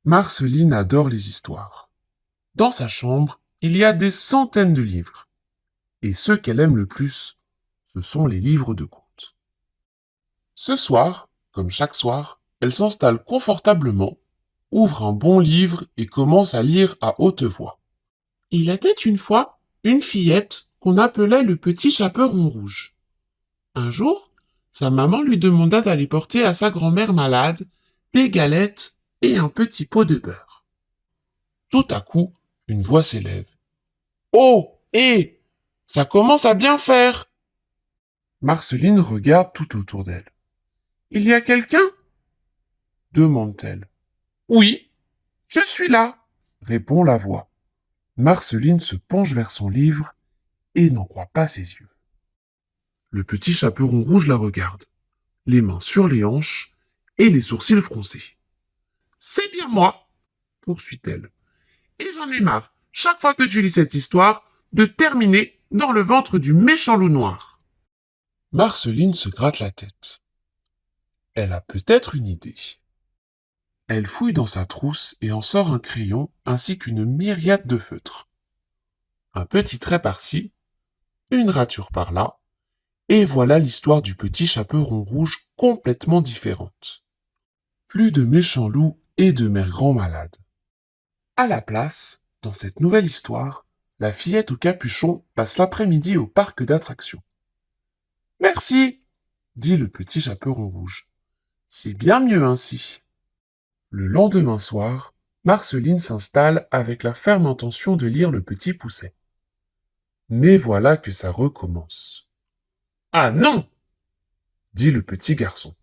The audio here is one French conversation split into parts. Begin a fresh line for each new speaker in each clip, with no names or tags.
Marceline adore les histoires. Dans sa chambre, il y a des centaines de livres. Et ceux qu'elle aime le plus, ce sont les livres de contes. Ce soir, comme chaque soir, elle s'installe confortablement, ouvre un bon livre et commence à lire à haute voix. Il était une fois une fillette qu'on appelait le petit chaperon rouge. Un jour, sa maman lui demanda d'aller porter à sa grand-mère malade des galettes et un petit pot de beurre. Tout à coup, une voix s'élève. Oh, hé, ça commence à bien faire. Marceline regarde tout autour d'elle. Il y a quelqu'un? Demande-t-elle. Oui, je suis là, répond la voix. Marceline se penche vers son livre et n'en croit pas ses yeux. Le petit chaperon rouge la regarde, les mains sur les hanches et les sourcils froncés. C'est bien moi, poursuit-elle. Et j'en ai marre, chaque fois que tu lis cette histoire, de terminer dans le ventre du méchant loup noir. Marceline se gratte la tête. Elle a peut-être une idée. Elle fouille dans sa trousse et en sort un crayon ainsi qu'une myriade de feutres. Un petit trait par-ci, une rature par-là, et voilà l'histoire du petit chaperon rouge complètement différente. Plus de méchants loups et de mères grands malades. À la place, dans cette nouvelle histoire, la fillette au capuchon passe l'après-midi au parc d'attractions. Merci, dit le petit chaperon rouge. C'est bien mieux ainsi. Le lendemain soir, Marceline s'installe avec la ferme intention de lire le petit Pousset. Mais voilà que ça recommence. Ah non, dit le petit garçon.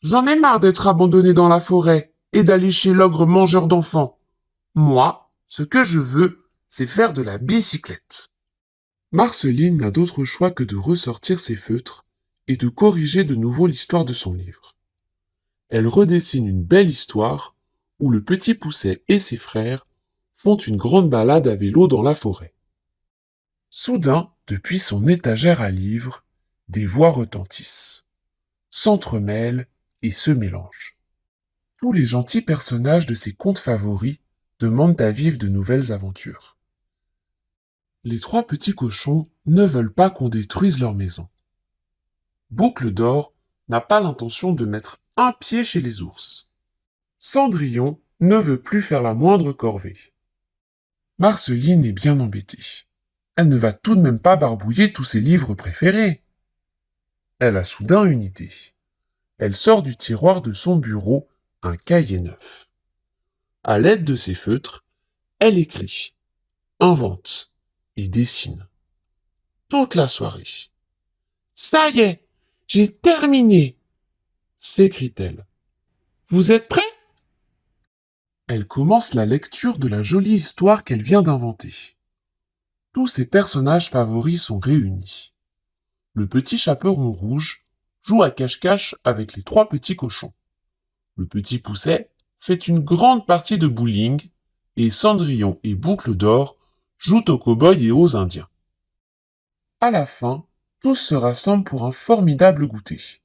J'en ai marre d'être abandonné dans la forêt et d'aller chez l'ogre mangeur d'enfants. Moi, ce que je veux, c'est faire de la bicyclette. Marceline n'a d'autre choix que de ressortir ses feutres et de corriger de nouveau l'histoire de son livre. Elle redessine une belle histoire où le petit Pousset et ses frères font une grande balade à vélo dans la forêt. Soudain, depuis son étagère à livres, des voix retentissent, s'entremêlent et se mélangent. Tous les gentils personnages de ses contes favoris demandent à vivre de nouvelles aventures. Les trois petits cochons ne veulent pas qu'on détruise leur maison. Boucle d'Or n'a pas l'intention de mettre un pied chez les ours. Cendrillon ne veut plus faire la moindre corvée. Marceline est bien embêtée. Elle ne va tout de même pas barbouiller tous ses livres préférés. Elle a soudain une idée. Elle sort du tiroir de son bureau un cahier neuf. À l'aide de ses feutres, elle écrit, invente et dessine. Toute la soirée. Ça y est, j'ai terminé, s'écrie-t-elle. Vous êtes prêts? Elle commence la lecture de la jolie histoire qu'elle vient d'inventer. Tous ses personnages favoris sont réunis. Le petit chaperon rouge joue à cache-cache avec les trois petits cochons. Le petit Pousset fait une grande partie de bowling et Cendrillon et Boucle d'Or jouent aux cow-boys et aux indiens. À la fin, tous se rassemblent pour un formidable goûter.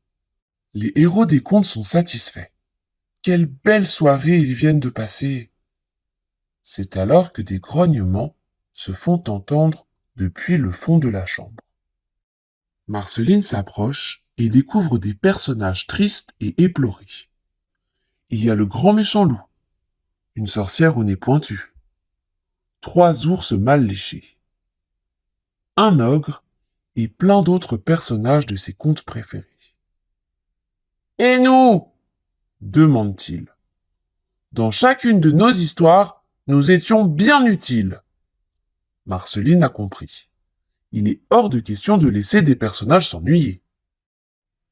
Les héros des contes sont satisfaits. Quelle belle soirée ils viennent de passer! C'est alors que des grognements se font entendre depuis le fond de la chambre. Marceline s'approche et découvre des personnages tristes et éplorés. Il y a le grand méchant loup, une sorcière au nez pointu, trois ours mal léchés, un ogre et plein d'autres personnages de ses contes préférés. Et nous? Demande-t-il. Dans chacune de nos histoires, nous étions bien utiles. Marceline a compris. Il est hors de question de laisser des personnages s'ennuyer.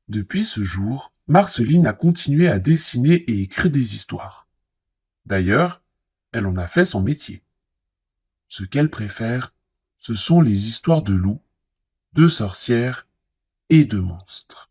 Depuis ce jour, Marceline a continué à dessiner et écrire des histoires. D'ailleurs, elle en a fait son métier. Ce qu'elle préfère, ce sont les histoires de loups, de sorcières et de monstres.